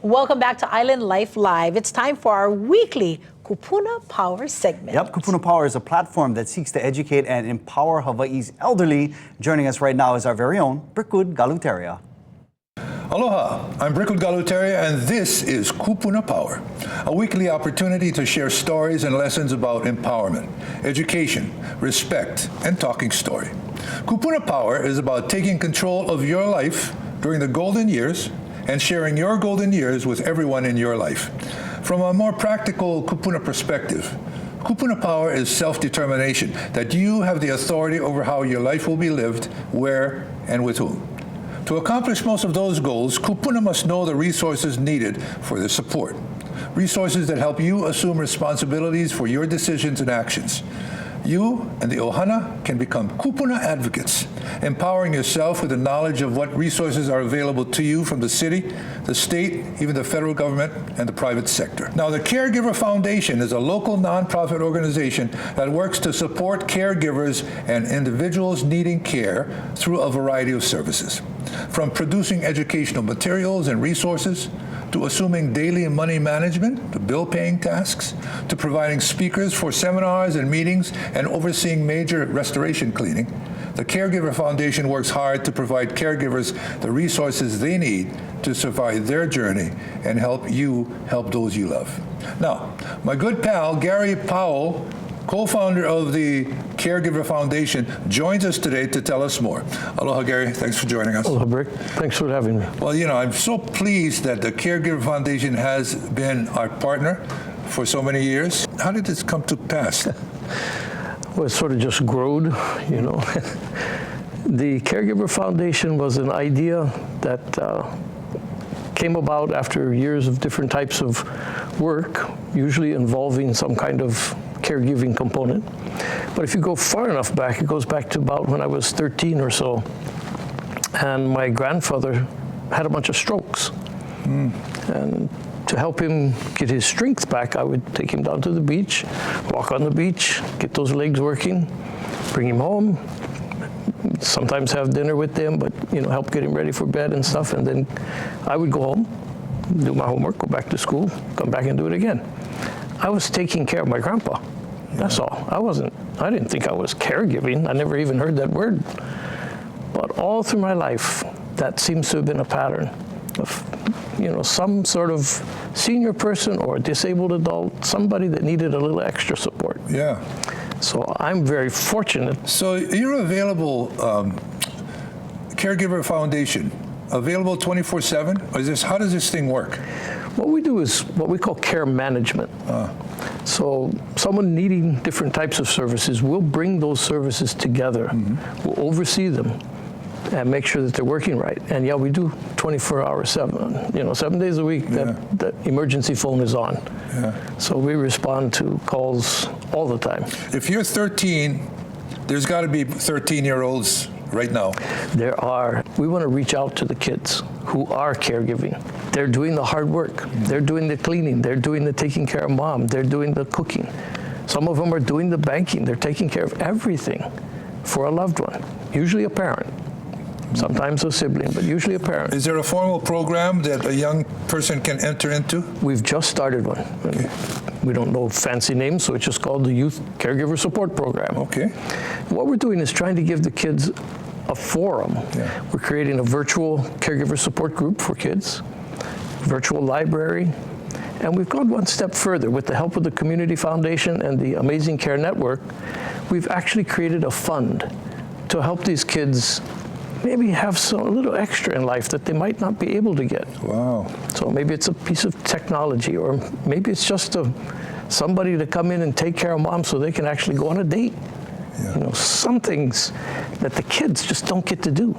Welcome back to Island Life Live. It's time for our weekly Kupuna Power segment. Yep, Kupuna Power is a platform that seeks to educate and empower Hawaii's elderly. Joining us right now is our very own Brickwood Galuteria. Aloha, I'm Brickwood Galuteria, and this is Kupuna Power, a weekly opportunity to share stories and lessons about empowerment, education, respect, and talking story. Kupuna Power is about taking control of your life during the golden years and sharing your golden years with everyone in your life. From a more practical Kupuna perspective, Kupuna Power is self-determination, that you have the authority over how your life will be lived, where, and with whom. To accomplish most of those goals, Kupuna must know the resources needed for the support. Resources that help you assume responsibilities for your decisions and actions. You and the Ohana can become Kupuna advocates, empowering yourself with the knowledge of what resources are available to you from the city, the state, even the federal government, and the private sector. Now, the Caregiver Foundation is a local nonprofit organization that works to support caregivers and individuals needing care through a variety of services. From producing educational materials and resources, to assuming daily money management, to bill paying tasks, to providing speakers for seminars and meetings, and overseeing major restoration cleaning, the Caregiver Foundation works hard to provide caregivers the resources they need to survive their journey and help you help those you love. Now, my good pal, Gary Powell, co-founder of the Caregiver Foundation, joins us today to tell us more. Aloha, Gary. Thanks for joining us. Aloha, Brick. Thanks for having me. Well, you know, I'm so pleased that the Caregiver Foundation has been our partner for so many years. How did this come to pass? Well, it sort of just growed, you know. The Caregiver Foundation was an idea that came about after years of different types of work, usually involving some kind of caregiving component. But if you go far enough back, it goes back to about when I was 13 or so, and my grandfather had a bunch of strokes. And to help him get his strength back, I would take him down to the beach, walk on the beach, get those legs working, bring him home, sometimes have dinner with them, but you know, help get him ready for bed and stuff. And then I would go home, do my homework, go back to school, come back and do it again. I was taking care of my grandpa. That's all. I didn't think I was caregiving. I never even heard that word. But all through my life, that seems to have been a pattern of, you know, some sort of senior person or a disabled adult, somebody that needed a little extra support. Yeah. So I'm very fortunate. So you're available, Caregiver Foundation, available 24/7? Or is this, how does this thing work? What we do is what we call care management. So someone needing different types of services, we'll bring those services together. We'll oversee them and make sure that they're working right. And yeah, we do 24 hours, 7 days a week, that emergency phone is on. So we respond to calls all the time. If you're 13, there's got to be 13-year-olds right now. There are. We want to reach out to the kids who are caregiving. They're doing the hard work. They're doing the cleaning. They're doing the taking care of mom. They're doing the cooking. Some of them are doing the banking. They're taking care of everything for a loved one, usually a parent. Sometimes a sibling, but usually a parent. Is there a formal program that a young person can enter into? We've just started one. Okay. We don't know fancy names, so it's just called the Youth Caregiver Support Program. Okay. What we're doing is trying to give the kids a forum. We're creating a virtual caregiver support group for kids, virtual library, and we've gone one step further. With the help of the Community Foundation and the Amazing Care Network, we've actually created a fund to help these kids maybe have a little extra in life that they might not be able to get. Wow. So maybe it's a piece of technology, or maybe it's just somebody to come in and take care of mom so they can actually go on a date. You know, some things that the kids just don't get to do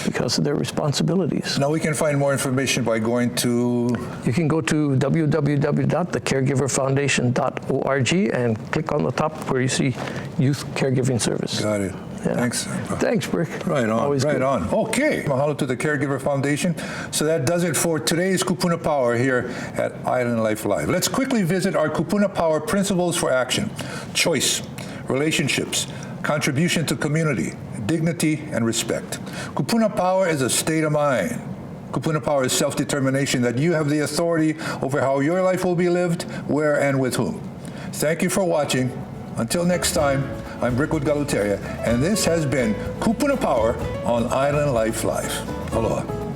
because of their responsibilities. Now we can find more information by going to... You can go to www.thecaregiverfoundation.org and click on the top where you see Youth Caregiving Service. Got it. Yeah. Thanks. Thanks, Brick. Right on. Always right good. on. Okay. Mahalo to the Caregiver Foundation. So that does it for today's Kupuna Power here at Island Life Live. Let's quickly visit our Kupuna Power principles for action. Choice, relationships, contribution to community, dignity, and respect. Kupuna Power is a state of mind. Kupuna Power is self-determination, that you have the authority over how your life will be lived, where and with whom. Thank you for watching. Until next time, I'm Brickwood Galuteria, and this has been Kupuna Power on Island Life Live. Aloha.